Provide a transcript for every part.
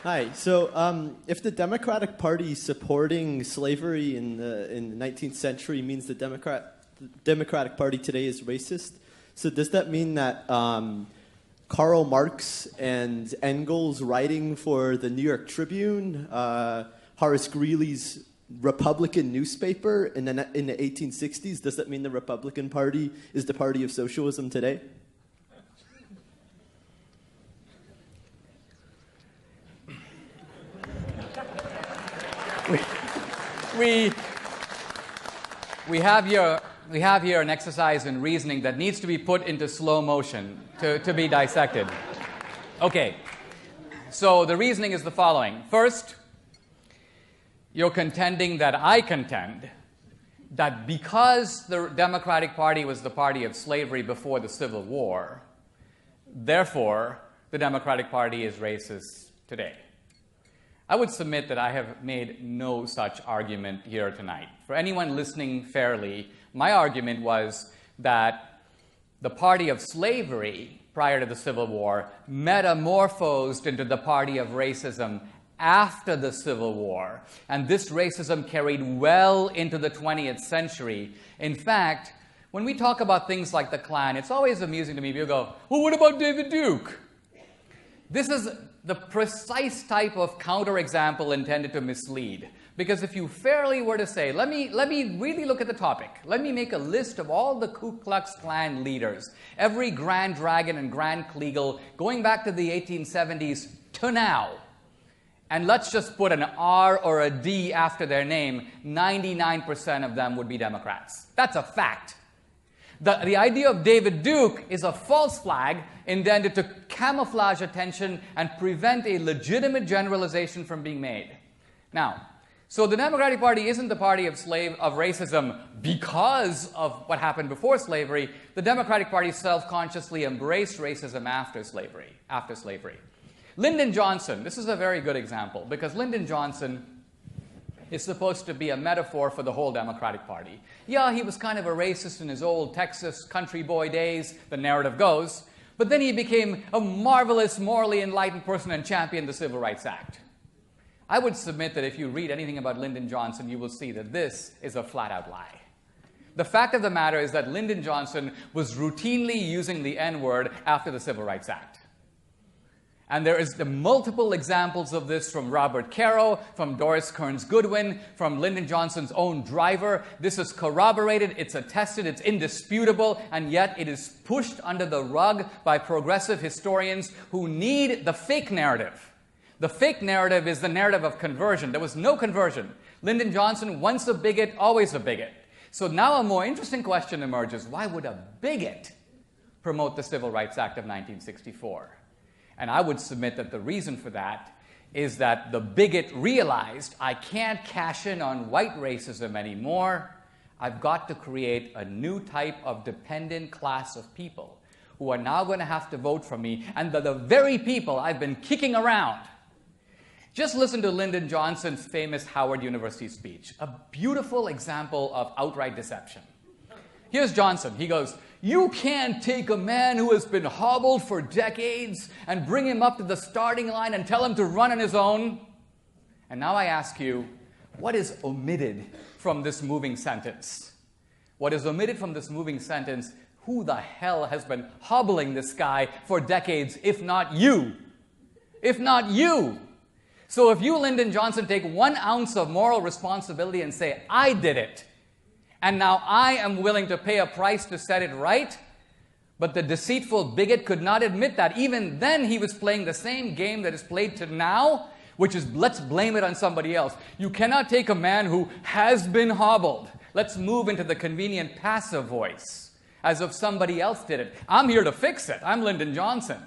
Hi. So, if the Democratic Party supporting slavery in the 19th century means the Democratic Party today is racist, so does that mean that Karl Marx and Engels writing for the New York Tribune, Horace Greeley's Republican newspaper in the 1860s, does that mean the Republican Party is the party of socialism today? We have here an exercise in reasoning that needs to be put into slow motion to be dissected. Okay, so the reasoning is the following. First, you're contending that I contend that because the Democratic Party was the party of slavery before the Civil War, therefore the Democratic Party is racist today. I would submit that I have made no such argument here tonight. For anyone listening fairly, my argument was that the party of slavery prior to the Civil War metamorphosed into the party of racism after the Civil War. And this racism carried well into the 20th century. In fact, when we talk about things like the Klan, it's always amusing to me. People go, well, what about David Duke? This is the precise type of counterexample intended to mislead. Because if you fairly were to say, let me really look at the topic. Let me make a list of all the Ku Klux Klan leaders, every Grand Dragon and Grand Kleagle, going back to the 1870s to now. And let's just put an R or a D after their name. 99% of them would be Democrats. That's a fact. The idea of David Duke is a false flag intended to camouflage attention and prevent a legitimate generalization from being made. Now, so the Democratic Party isn't the party of racism because of what happened before slavery. The Democratic Party self-consciously embraced racism after slavery. Lyndon Johnson, this is a very good example because Lyndon Johnson is supposed to be a metaphor for the whole Democratic Party. Yeah, he was kind of a racist in his old Texas country boy days, the narrative goes, but then he became a marvelous, morally enlightened person and championed the Civil Rights Act. I would submit that if you read anything about Lyndon Johnson, you will see that this is a flat-out lie. The fact of the matter is that Lyndon Johnson was routinely using the N-word after the Civil Rights Act. And there is the multiple examples of this from Robert Caro, from Doris Kearns Goodwin, from Lyndon Johnson's own driver. This is corroborated, it's attested, it's indisputable, and yet it is pushed under the rug by progressive historians who need the fake narrative. The fake narrative is the narrative of conversion. There was no conversion. Lyndon Johnson, once a bigot, always a bigot. So now a more interesting question emerges. Why would a bigot promote the Civil Rights Act of 1964? And I would submit that the reason for that is that the bigot realized I can't cash in on white racism anymore. I've got to create a new type of dependent class of people who are now going to have to vote for me, and the very people I've been kicking around. Just listen to Lyndon Johnson's famous Howard University speech, a beautiful example of outright deception. Here's Johnson. He goes, "You can't take a man who has been hobbled for decades and bring him up to the starting line and tell him to run on his own." And now I ask you, what is omitted from this moving sentence? What is omitted from this moving sentence? Who the hell has been hobbling this guy for decades, if not you? If not you. So if you, Lyndon Johnson, take 1 ounce of moral responsibility and say, I did it, and now I am willing to pay a price to set it right, but the deceitful bigot could not admit that. Even then, he was playing the same game that is played to now, which is let's blame it on somebody else. You cannot take a man who has been hobbled. Let's move into the convenient passive voice, as if somebody else did it. I'm here to fix it. I'm Lyndon Johnson.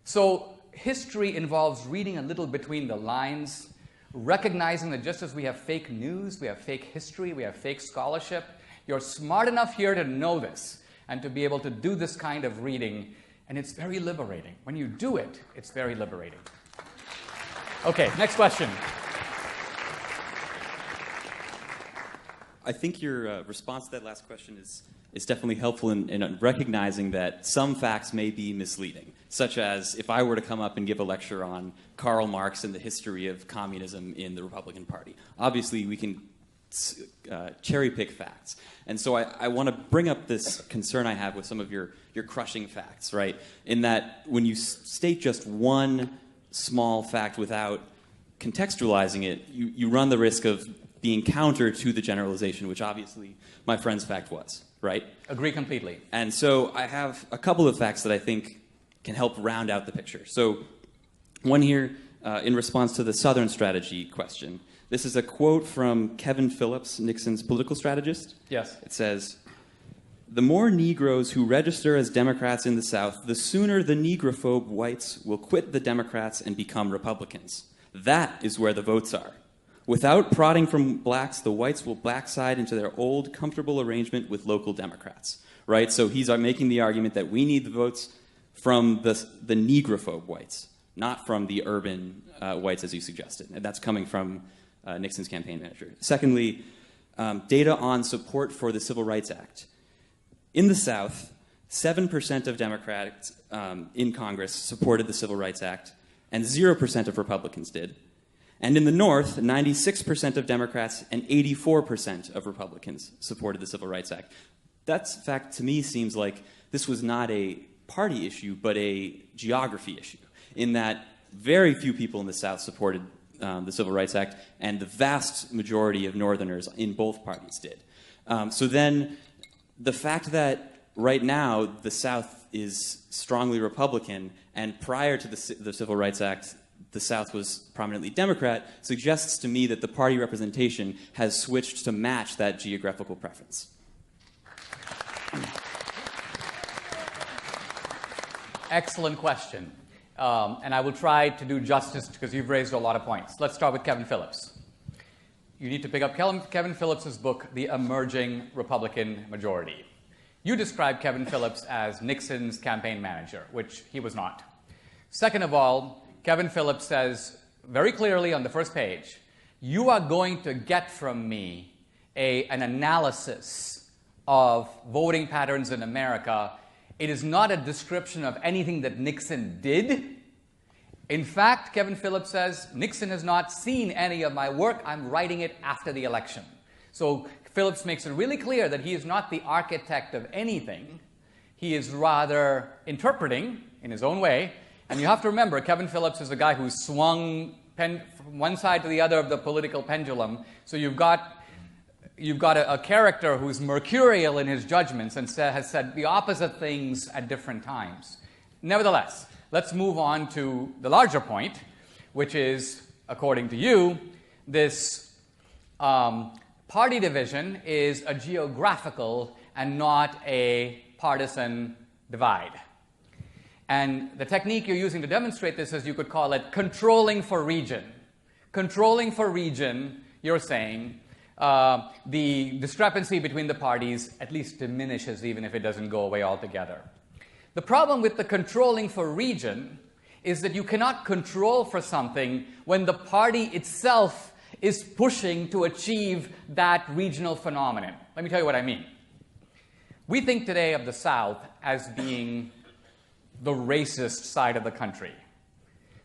So history involves reading a little between the lines, recognizing that just as we have fake news, we have fake history, we have fake scholarship, you're smart enough here to know this and to be able to do this kind of reading, and it's very liberating. When you do it, it's very liberating. Okay, next question. I think your response to that last question is is definitely helpful in recognizing that some facts may be misleading, such as if I were to come up and give a lecture on Karl Marx and the history of communism in the Republican Party. Obviously, we can cherry pick facts. And so I want to bring up this concern I have with some of your crushing facts, right? In that when you state just one small fact without contextualizing it, you run the risk of being counter to the generalization, which obviously my friend's fact was, right? Agree completely. And so I have a couple of facts that I think can help round out the picture. So one here, in response to the Southern strategy question. This is a quote from Kevin Phillips, Nixon's political strategist. Yes. It says, "The more Negroes who register as Democrats in the South, the sooner the Negrophobe whites will quit the Democrats and become Republicans. That is where the votes are. Without prodding from blacks, the whites will backside into their old, comfortable arrangement with local Democrats." Right? So he's making the argument that we need the votes from the Negrophobe whites, not from the urban whites, as you suggested. And that's coming from Nixon's campaign manager. Secondly, data on support for the Civil Rights Act. In the South, 7% of Democrats in Congress supported the Civil Rights Act, and 0% of Republicans did. And in the North, 96% of Democrats and 84% of Republicans supported the Civil Rights Act. That fact, to me, seems like this was not a party issue, but a geography issue, in that very few people in the South supported the Civil Rights Act, and the vast majority of Northerners in both parties did. So then the fact that right now the South is strongly Republican, and prior to the Civil Rights Act, the South was prominently Democrat, suggests to me that the party representation has switched to match that geographical preference. Excellent question. And I will try to do justice because you've raised a lot of points. Let's start with Kevin Phillips. You need to pick up Kevin Phillips' book, The Emerging Republican Majority. You described Kevin Phillips as Nixon's campaign manager, which he was not. Second of all, Kevin Phillips says very clearly on the first page, you are going to get from me an analysis of voting patterns in America. It is not a description of anything that Nixon did. In fact, Kevin Phillips says, Nixon has not seen any of my work. I'm writing it after the election. So Phillips makes it really clear that he is not the architect of anything. He is rather interpreting in his own way. And you have to remember, Kevin Phillips is a guy who swung from one side to the other of the political pendulum. So you've got a character who's mercurial in his judgments and has said the opposite things at different times. Nevertheless, let's move on to the larger point, which is, according to you, this party division is a geographical and not a partisan divide. And the technique you're using to demonstrate this is you could call it controlling for region. Controlling for region, you're saying, the discrepancy between the parties at least diminishes even if it doesn't go away altogether. The problem with the controlling for region is that you cannot control for something when the party itself is pushing to achieve that regional phenomenon. Let me tell you what I mean. We think today of the South as being the racist side of the country.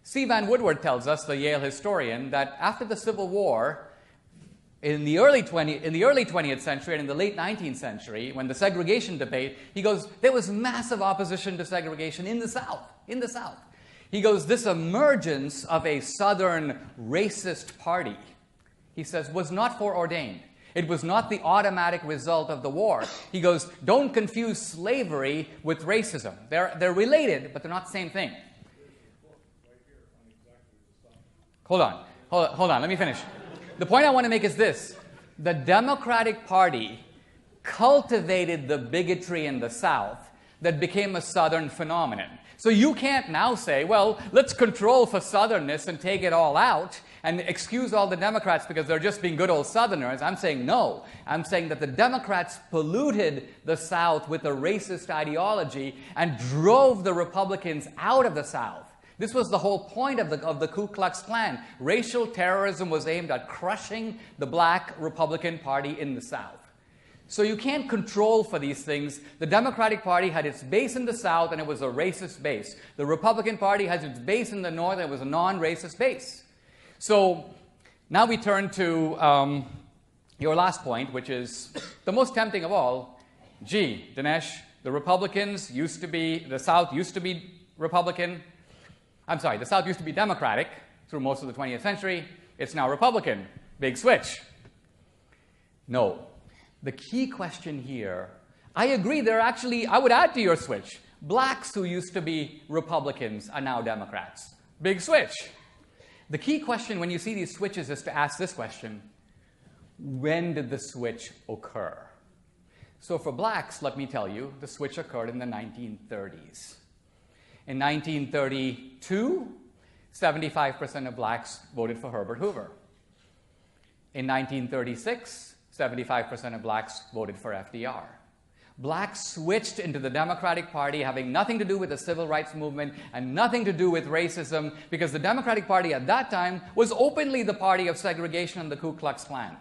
C. Van Woodward tells us, the Yale historian, that after the Civil War, in the early 20th century and in the late 19th century, when the segregation debate, he goes, there was massive opposition to segregation in the South. He goes, this emergence of a Southern racist party, he says, was not foreordained. It was not the automatic result of the war. He goes, don't confuse slavery with racism. They're related, but they're not the same thing. Hold on, let me finish. The point I want to make is this. The Democratic Party cultivated the bigotry in the South that became a Southern phenomenon. So you can't now say, well, let's control for Southernness and take it all out and excuse all the Democrats because they're just being good old Southerners. I'm saying no. I'm saying that the Democrats polluted the South with a racist ideology and drove the Republicans out of the South. This was the whole point of the Ku Klux Klan. Racial terrorism was aimed at crushing the black Republican Party in the South. So you can't control for these things. The Democratic Party had its base in the South, and it was a racist base. The Republican Party has its base in the North, and it was a non-racist base. So now we turn to your last point, which is the most tempting of all. Gee, Dinesh, the Republicans used to be, the South used to be Republican. I'm sorry, the South used to be Democratic through most of the 20th century. It's now Republican. Big switch. No. The key question here, I agree, there are actually, I would add to your switch, blacks who used to be Republicans are now Democrats. Big switch. The key question when you see these switches is to ask this question: when did the switch occur? So for blacks, let me tell you, the switch occurred in the 1930s. In 1932, 75% of blacks voted for Herbert Hoover. In 1936, 75% of blacks voted for FDR. Blacks switched into the Democratic Party, having nothing to do with the civil rights movement and nothing to do with racism, because the Democratic Party at that time was openly the party of segregation and the Ku Klux Klan.